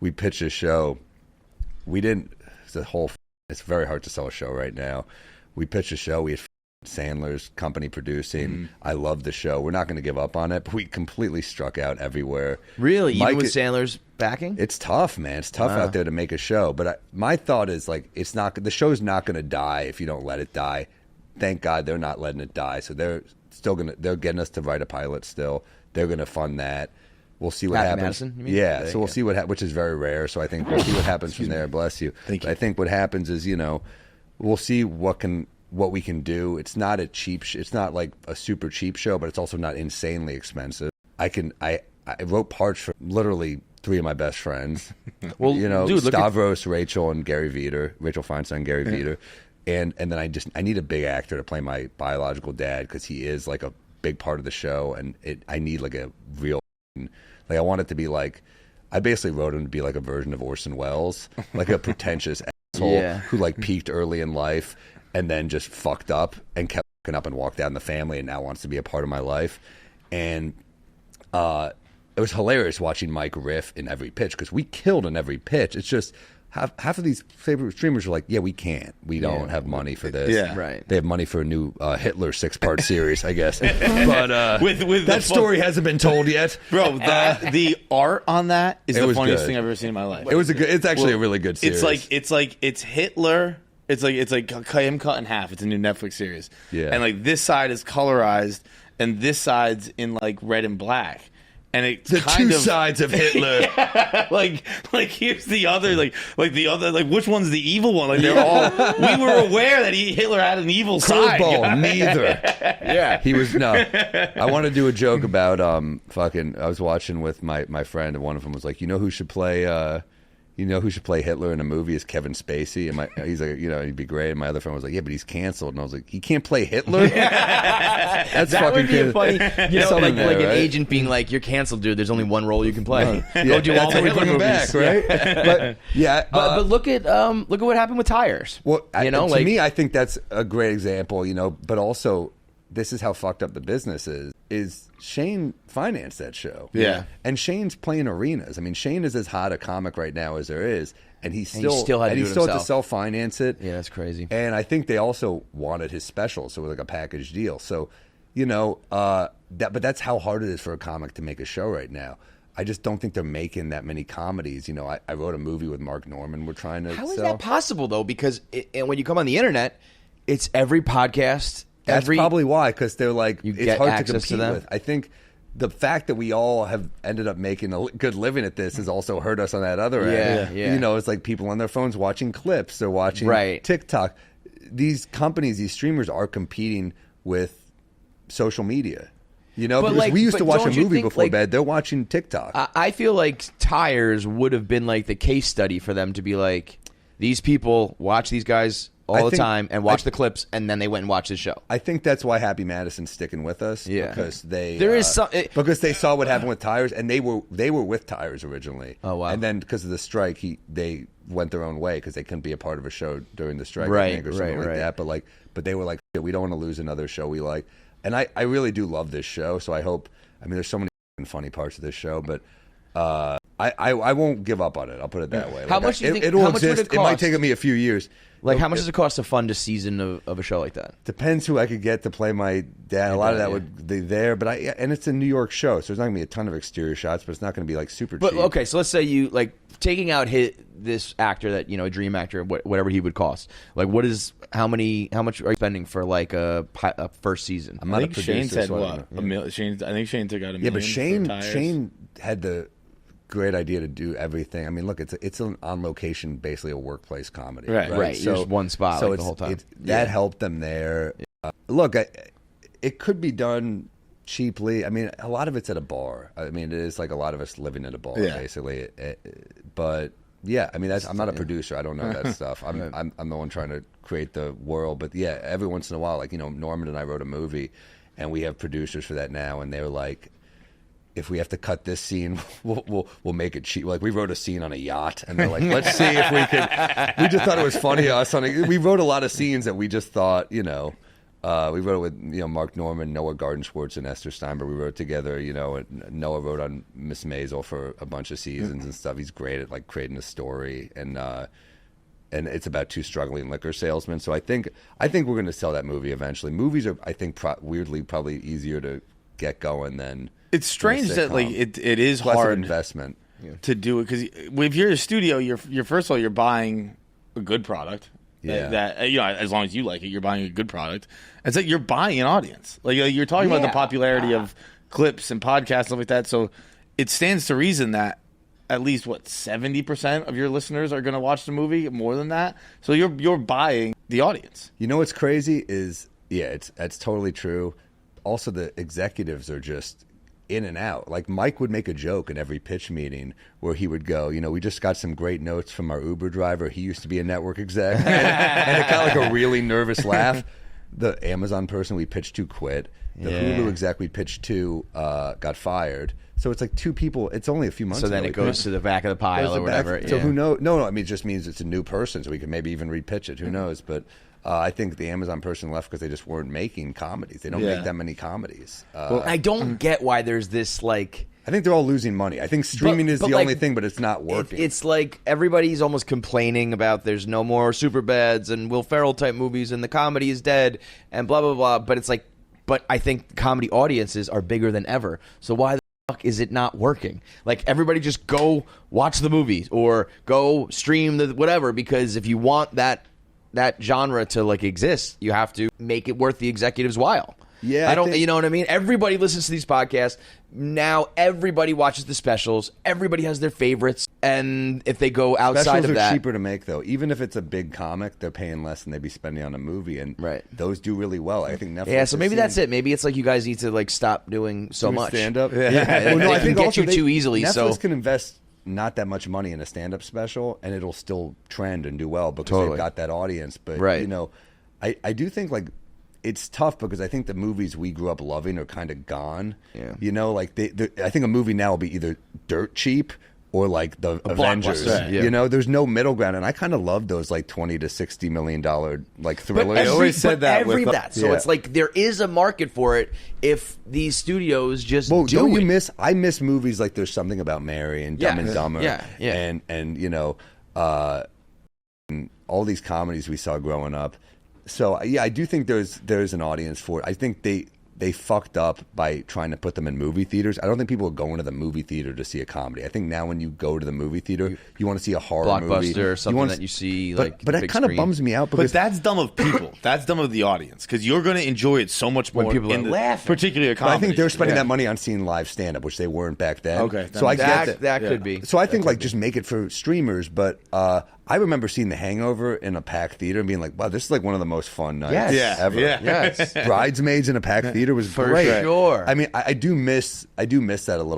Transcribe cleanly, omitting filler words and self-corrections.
we pitched a show. We didn't. It's very hard to sell a show right now. We pitched a show. We had Sandler's company producing. Mm-hmm. I love the show. We're not going to give up on it, but we completely struck out everywhere. Really? Even with Sandler's backing? It's tough, man. It's tough out there to make a show. But my thought is, like, the show's not going to die if you don't let it die. Thank God they're not letting it die. So they're getting us to write a pilot still. They're going to fund that. We'll see what happens. Madison, you mean? Yeah, so we'll see which is very rare. So I think we'll see what happens from there. Bless you. Thank you. I think what happens is, we'll see what we can do. It's not it's not like a super cheap show, but it's also not insanely expensive. I wrote parts for literally 3 of my best friends. Well, dude, Stavros, Rachel, and Gary Veter. Rachel Feinstein, Gary Veter. And then I need a big actor to play my biological dad because he is like a big part of the show, and I need like a real, like, I want it to be like, I basically wrote him to be like a version of Orson Welles, like a pretentious asshole who like peaked early in life and then just fucked up and kept fucking up and walked out in the family and now wants to be a part of my life. And it was hilarious watching Mike riff in every pitch because we killed in every pitch. It's just half of these favorite streamers are like, yeah, we can't. We don't have money for this. Yeah. Right. They have money for a new Hitler 6-part series, I guess. But with that story hasn't been told yet. Bro, the art on that is the funniest good. thing I've ever seen in my life. It's actually a really good series. It's Hitler. It's like him cut in half. It's a new Netflix series. Yeah. And like this side is colorized and this side's in like red and black. And it's the kind two of sides of Hitler. like here's the other like which one's the evil one? Like they're all we were aware that Hitler had an evil side. Curveball, neither. Yeah. He was I want to do a joke about I was watching with my friend and one of them was like, who should play Hitler in a movie is Kevin Spacey. And he's like, he'd be great. And my other friend was like, yeah, but he's canceled. And I was like, he can't play Hitler? That's that fucking would be funny. Like there, an right? agent being like, you're canceled, dude. There's only one role you can play. Go do all the Hitler movies. Back, right? But look at what happened with Tires. Well, to me, I think that's a great example. But also, this is how fucked up the business is Shane financed that show. Yeah. And Shane's playing arenas. I mean, Shane is as hot a comic right now as there is. And he still had to self-finance it. Yeah, that's crazy. And I think they also wanted his special, so it was like a package deal. So, but that's how hard it is for a comic to make a show right now. I just don't think they're making that many comedies. I wrote a movie with Mark Norman. We're trying to How is that possible, though? Because when you come on the internet, it's every podcast. That's probably why, because they're like, it's hard to compete them. with. I think the fact that we all have ended up making a good living at this has also hurt us on that other end. Yeah. It's like people on their phones watching clips. They're watching TikTok. These companies, these streamers are competing with social media. Because we used to watch a movie before bed. They're watching TikTok. I feel like Tires would have been like the case study for them to be like, these people watch these guys all the time and watch the clips, and then they went and watched the show. I think that's why Happy Madison's sticking with us. Yeah. Because because they saw what happened with Tires, and they were with Tires originally. Oh, wow. And then because of the strike, they went their own way because they couldn't be a part of a show during the strike, right, or something like that. But they were like, we don't want to lose another show we like. And I really do love this show, so I hope. There's so many funny parts of this show, but I won't give up on it. I'll put it that way. How much do you think? It'll how much exist. would it cost? It might take me a few years. How much does it cost to fund a season of a show like that? Depends who I could get to play my dad. A lot of that would be there, but and it's a New York show, so there's not going to be a ton of exterior shots, but it's not going to be like super cheap. But okay, so let's say you taking out this actor that a dream actor, whatever he would cost. How much are you spending for like a first season? I'm not I think a producer, Shane said so what? $1 million. I think Shane took out $1 million. Yeah, but for Tires. Shane had the great idea to do everything. Look, it's an on location, basically a workplace comedy. Right. So just one spot so the whole time. That helped them there. Look, it could be done cheaply. A lot of it's at a bar. It is like a lot of us living at a bar, basically. But yeah, I'm not a producer. I don't know that stuff. I'm the one trying to create the world. But yeah, every once in a while, Norman and I wrote a movie, and we have producers for that now, and they're like, if we have to cut this scene, we'll make it cheap. Like we wrote a scene on a yacht, and they're like, let's see if we can. We just thought it was funny. We wrote a lot of scenes that we just thought, We wrote it with Mark Norman, Noah Garden-Schwartz, and Esther Steinberg. We wrote together. And Noah wrote on Miss Maisel for a bunch of seasons and stuff. He's great at like creating a story, and it's about two struggling liquor salesmen. So I think we're going to sell that movie eventually. Movies are, I think, weirdly probably easier to get going than. It's strange that like it is Less hard investment to do it because if you're a studio, you're first of all you're buying a good product. Yeah. That as long as you like it, you're buying a good product. It's like you're buying an audience. Like you're talking about the popularity of clips and podcasts and stuff like that. So it stands to reason that at least 70% of your listeners are going to watch the movie, more than that. So you're buying the audience. You know what's crazy is it's totally true. Also, the executives are just in and out. Like Mike would make a joke in every pitch meeting where he would go, we just got some great notes from our Uber driver. He used to be a network exec. And it got like a really nervous laugh. The Amazon person we pitched to quit. The Hulu exec we pitched to got fired. So it's like two people. It's only a few months ago. So then it goes to the back of the pile or whatever. So who knows? No, I mean, it just means it's a new person. So we could maybe even repitch it. Who knows? But I think the Amazon person left because they just weren't making comedies. They don't make that many comedies. I don't get why there's this like. I think they're all losing money. I think streaming is the only thing, but it's not working. It's like everybody's almost complaining about there's no more Superbads and Will Ferrell type movies and the comedy is dead and blah, blah, blah. But it's like, but I think comedy audiences are bigger than ever. So why the fuck is it not working? Like everybody just go watch the movies or go stream the whatever, because if you want that genre to like exist, you have to make it worth the executive's while. Yeah, you know what I mean? Everybody listens to these podcasts. Now everybody watches the specials. Everybody has their favorites. And if they go outside specials of that... Specials are cheaper to make, though. Even if it's a big comic, they're paying less than they'd be spending on a movie. And those do really well. I think Netflix... Yeah, so maybe that's it. Maybe it's like you guys need to like stop doing so much. Stand-up? Yeah. Well, no, I think get you too easily. Netflix can invest not that much money in a stand-up special, and it'll still trend and do well because they've got that audience. But, I do think, like... It's tough because I think the movies we grew up loving are kind of gone. Yeah. Like I think a movie now will be either dirt cheap or like the Avengers. There's no middle ground, and I kind of love those like $20 to $60 million like thrillers. I always said that with that. So it's like there is a market for it if these studios just do it. I miss movies like There's Something About Mary and Dumb and Dumber. And all these comedies we saw growing up. So I do think there's an audience for it. I think they fucked up by trying to put them in movie theaters. I don't think people are going to the movie theater to see a comedy. I think now when you go to the movie theater, you want to see a horror movie, blockbuster, or something that you see like. But that kind of bums me out because that's dumb of people. That's dumb of the audience because you're going to enjoy it so much more when people are laughing. Particularly a comedy. But I think they're spending that money on seeing live stand up, which they weren't back then. Okay, so I get that could be. So I think like just make it for streamers, but. I remember seeing The Hangover in a packed theater and being like, wow, this is like one of the most fun nights ever. Yes. Bridesmaids in a packed theater was for great. Sure. I mean, I do miss that a little.